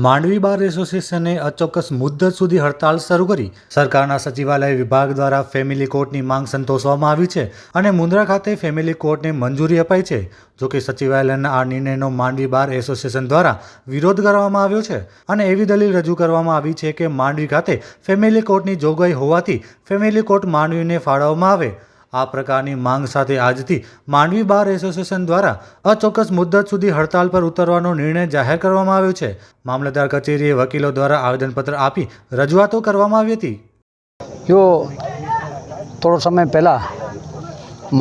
માંડવી બાર એસોસિએશને અચોક્કસ મુદ્દત સુધી હડતાળ શરૂ કરી સરકારના સચિવાલય વિભાગ દ્વારા ફેમિલી કોર્ટની માંગ સંતોષવામાં આવી છે અને મુન્દ્રા ખાતે ફેમિલી કોર્ટને મંજૂરી અપાઈ છે। જોકે સચિવાલયના આ નિર્ણયનો માંડવી બાર એસોસિએશન દ્વારા વિરોધ કરવામાં આવ્યો છે અને એવી દલીલ રજૂ કરવામાં આવી છે કે માંડવી ખાતે ફેમિલી કોર્ટની જોગવાઈ હોવાથી ફેમિલી કોર્ટ માંડવીને ફાળવવામાં આવે। આ પ્રકારની માંગ સાથે આજથી માંડવી બાર એસોસિએશન દ્વારા અચોક્કસ મુદ્દત સુધી હડતાલ પર ઉતરવાનો નિર્ણય જાહેર કરવામાં આવ્યો છે। મામલતદાર કચેરીએ વકીલો દ્વારા આવેદનપત્ર આપી રજૂઆતો કરવામાં આવી હતી। જો થોડો સમય પહેલાં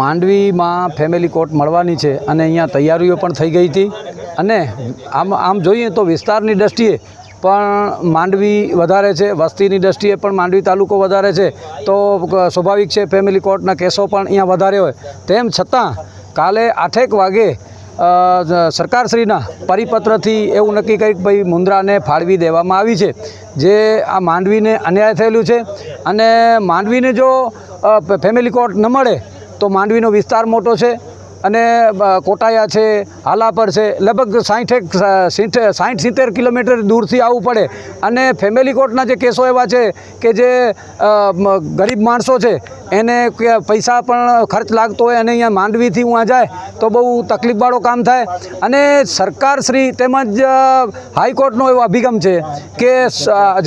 માંડવીમાં ફેમિલી કોર્ટ મળવાની છે અને અહીંયા તૈયારીઓ પણ થઈ ગઈ હતી અને આમ જોઈએ તો વિસ્તારની દ્રષ્ટિએ પણ માંડવી વધારે છે, વસ્તીની દ્રષ્ટિએ પણ માંડવી તાલુકો વધારે છે, તો સ્વાભાવિક છે ફેમિલી કોર્ટના કેસો પણ અહીંયા વધારે હોય। તેમ છતાં કાલે 8 વાગે સરકારશ્રીના પરિપત્રથી એવું નક્કી કર્યું કે ભાઈ મુન્દ્રાને ફાળવી દેવામાં આવી છે, જે આ માંડવીને અન્યાય થયેલું છે અને માંડવીને જો ફેમિલી કોર્ટ ન મળે તો માંડવીનો વિસ્તાર મોટો છે અને કોટાયા છે, હાલાપર છે, લગભગ 60-70 કિલોમીટર દૂરથી આવવું પડે અને ફેમિલી કોર્ટના જે કેસો એવા છે કે જે ગરીબ માણસો છે એને પૈસા પણ ખર્ચ લાગતો હોય અને અહીંયા માંડવીથી ઉहाँ જાય તો બહુ તકલીફવાળો કામ થાય અને સરકારશ્રી તેમજ હાઈકોર્ટનો એવો અભિગમ છે કે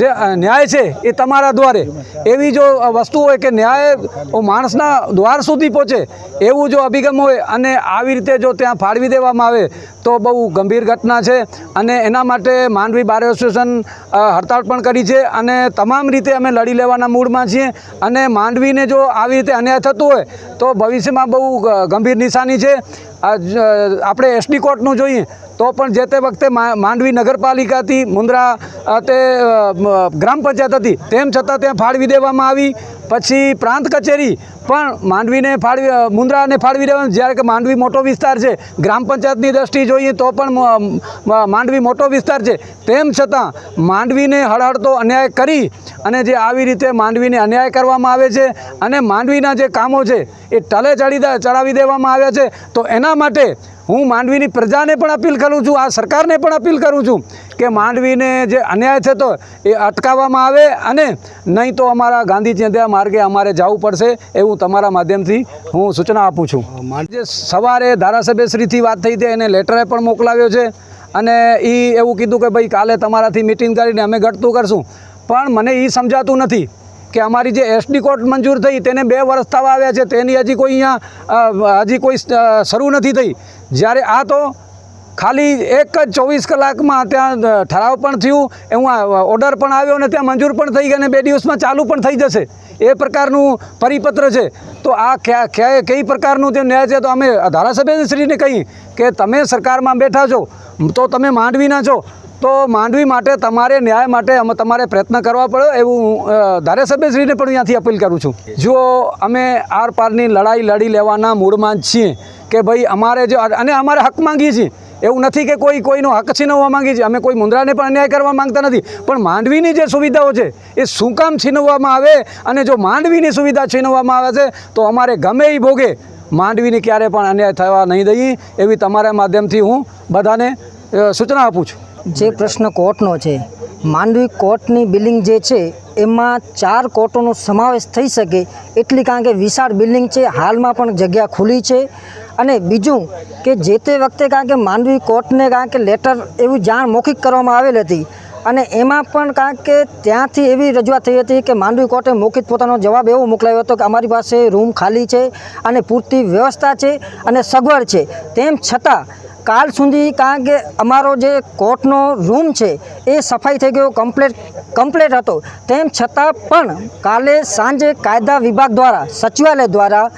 જે ન્યાય છે એ તમારા દ્વારે, એવી જો વસ્તુ હોય કે ન્યાય માણસના દ્વાર સુધી પહોંચે એવું જો અભિગમ હોય અને આવી રીતે જો ત્યાં ફાળવી દેવામાં આવે તો બહુ ગંભીર ઘટના છે અને એના માટે માંડવી બાર એસોસિએશન હડતાળ પણ કરી છે અને તમામ રીતે અમે લડી લેવાના મૂડમાં છીએ અને માંડવીને જો આવી રીતે અન્યાય થતો હોય તો ભવિષ્યમાં બહુ ગંભીર નિશાની છે। આપણે એસડી કોર્ટનું જોઈએ તો પણ જે તે વખતે માંડવી નગરપાલિકાથી મુન્દ્રા તે ગ્રામ પંચાયત હતી તેમ છતાં ત્યાં ફાળવી દેવામાં આવી। પછી પ્રાંત કચેરી પણ મુન્દ્રાને ફાળવી દેવાનું, જ્યારે કે માંડવી મોટો વિસ્તાર છે, ગ્રામ પંચાયતની દ્રષ્ટિએ જોઈએ તો પણ માંડવી મોટો વિસ્તાર છે, તેમ છતાં માંડવીને હળહળતો અન્યાય કરી અને જે આવી રીતે માંડવીને અન્યાય કરવામાં આવે છે અને માંડવીના જે કામો છે એ ટલે ચડાવી દેવામાં આવ્યા છે। તો એના માટે હું માંડવીની પ્રજાને પણ અપીલ કરું છું, આ સરકારને પણ અપીલ કરું છું કે માંડવીને જે અન્યાય થતો એ અટકાવવામાં આવે અને નહીં તો અમારા ગાંધી ચિંધ્યા માર્ગે અમારે જવું પડશે એવું તમારા માધ્યમથી હું સૂચના આપું છું। જે સવારે ધારાસભ્યશ્રીથી વાત થઈ હતી એને લેટરે પણ મોકલાવ્યો છે અને એ એવું કીધું કે ભાઈ કાલે તમારાથી મિટિંગ કરીને અમે ઘટતું કરશું, પણ મને એ સમજાતું નથી કે અમારી જે એસડી કોર્ટ મંજૂર થઈ તેને 2 વર્ષ થવા આવ્યા છે, તેની હજી કોઈ શરૂ નથી થઈ, જ્યારે આ તો ખાલી 24 કલાકમાં ત્યાં ઠરાવ પણ થયું, એવું ઓર્ડર પણ આવ્યો અને ત્યાં મંજૂર પણ થઈ ગઈ અને 2 દિવસમાં ચાલુ પણ થઈ જશે એ પ્રકારનું પરિપત્ર છે। તો આ કઈ પ્રકારનું તે ન્યાય છે? તો અમે ધારાસભ્યશ્રીને કહીએ કે તમે સરકારમાં બેઠા છો તો તમે માંડવીના છો તો માંડવી માટે તમારે ન્યાય માટે તમારે પ્રયત્ન કરવા પડે એવું ધારાસભ્યશ્રીને પણ અહીંયાથી અપીલ કરું છું। જો અમે આર પારની લડાઈ લડી લેવાના મૂડમાં જ છીએ કે ભાઈ અમારે જો અને અમારે હક માંગીએ છીએ, એવું નથી કે કોઈનો હક છીનવવા માંગીએ છીએ, અમે કોઈ મુન્દ્રાને પણ અન્યાય કરવા માંગતા નથી, પણ માંડવીની જે સુવિધાઓ છે એ શું કામ છીનવવામાં આવે અને જો માંડવીની સુવિધા છીનવવામાં આવે છે તો અમારે ગમે એ ભોગે માંડવીને ક્યારે પણ અન્યાય થવા નહીં દઈએ એવી તમારા માધ્યમથી હું બધાને સૂચના આપું છું। જે પ્રશ્ન કોર્ટનો છે, માંડવી કોર્ટની બિલ્ડિંગ જે છે એમાં 4 કોર્ટોનો સમાવેશ થઈ શકે એટલી, કારણ કે વિશાળ બિલ્ડિંગ છે, હાલમાં પણ જગ્યા ખુલ્લી છે અને બીજું કે જે તે વખતે કારણ કે માંડવી કોર્ટને કારણ કે લેટર એવી જાણ મૌખિક કરવામાં આવેલ હતી અને એમાં પણ કારણ કે ત્યાંથી એવી રજૂઆત થઈ હતી કે માંડવી કોર્ટે મૌખિક પોતાનો જવાબ એવો મોકલાવ્યો હતો કે અમારી પાસે રૂમ ખાલી છે અને પૂરતી વ્યવસ્થા છે અને સગવડ છે, તેમ છતાં કાલ સુધી કારણ કે અમારો જે કોર્ટનો રૂમ છે એ સફાઈ થઈ ગયો, કમ્પ્લેટ હતો, તેમ છતાં પણ કાલે સાંજે કાયદા વિભાગ દ્વારા સચિવાલય દ્વારા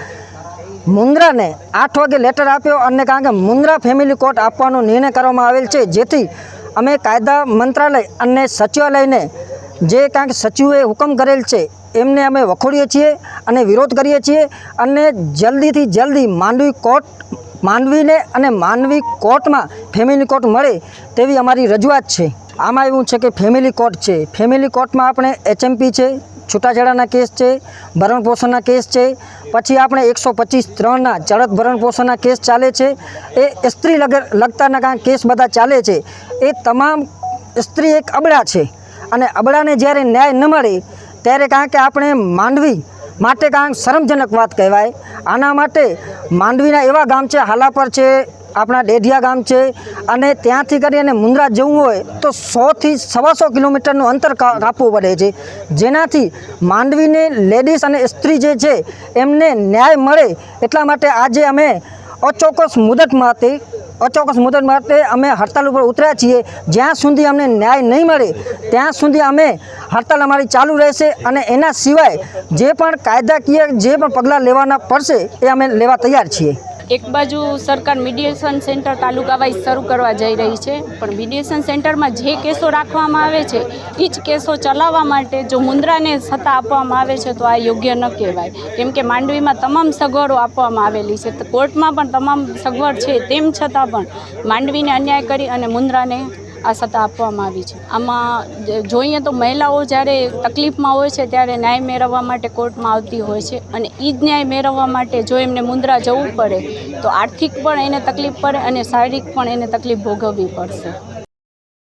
મુન્દ્રાને 8 વાગે લેટર આપ્યો અને કારણ કે મુન્દ્રા ફેમિલી કોર્ટ આપવાનો નિર્ણય કરવામાં આવેલ છે, જેથી અમે કાયદા મંત્રાલય અને સચિવાલયને જે કારણ કે સચિવે હુકમ કરેલ છે એમને અમે વખોડીએ છીએ અને વિરોધ કરીએ છીએ અને જલ્દીથી જલ્દી માંડવીને અને માંડવી કોર્ટમાં ફેમિલી કોર્ટ મળે તેવી અમારી રજૂઆત છે। આમાં એવું છે કે ફેમિલી કોર્ટ છે, ફેમિલી કોર્ટમાં આપણે HMP છે, છૂટાછેડાના કેસ છે, ભરણપોષણના કેસ છે, પછી આપણે 125(3)ના ચડત ભરણપોષણના કેસ ચાલે છે, એ સ્ત્રી લગતાના કેસ બધા ચાલે છે, એ તમામ સ્ત્રી એક અબળા છે અને અબળાને જ્યારે ન્યાય ન મળે ત્યારે કારણ કે આપણે માંડવી માટે કાંઈક શરમજનક વાત કહેવાય. આના માટે માંડવીના એવા ગામ છે, હાલાપર છે, આપણા ડેઢિયા ગામ છે, અને ત્યાંથી કરી અને મુન્દ્રા જવું હોય તો 100 થી 125 કિલોમીટરનું અંતર કાપવું પડે છે, જેનાથી માંડવીને લેડીઝ અને સ્ત્રી જે છે એમને ન્યાય મળે એટલા માટે આજે અમે અચોક્કસ મુદત માટે અમે હડતાલ ઉપર ઉતર્યા છીએ. જ્યાં સુધી અમને ન્યાય નહીં મળે ત્યાં સુધી અમે હડતાલ અમારી ચાલુ રહેશે અને એના સિવાય જે પણ કાયદાકીય જે પણ પગલાં લેવાના પડશે એ અમે લેવા તૈયાર છીએ. એક બાજુ સરકાર મીડિયેશન સેન્ટર તાલુકા વાઇઝ શરૂ કરવા જઈ રહી છે, પણ મીડિયેશન સેન્ટરમાં જે કેસો રાખવામાં આવે છે એ જ કેસો ચલાવવા માટે જો મુન્દ્રાને સત્તા આપવામાં આવે છે તો આ યોગ્ય ન કહેવાય, કેમ કે માંડવીમાં તમામ સગવડો આપવામાં આવેલી છે, તો કોર્ટમાં પણ તમામ સગવડ છે, તેમ છતાં પણ માંડવીને અન્યાય કરી અને મુન્દ્રાને આ સત્તા આપવામાં આવી છે. આમાં જોઈએ તો મહિલાઓ જ્યારે તકલીફમાં હોય છે ત્યારે ન્યાય મેળવવા માટે કોર્ટમાં આવતી હોય છે, અને એ જ ન્યાય મેળવવા માટે જો એમને મુન્દ્રા જવું પડે તો આર્થિક પણ એને તકલીફ પડે અને શારીરિક પણ એને તકલીફ ભોગવવી પડશે.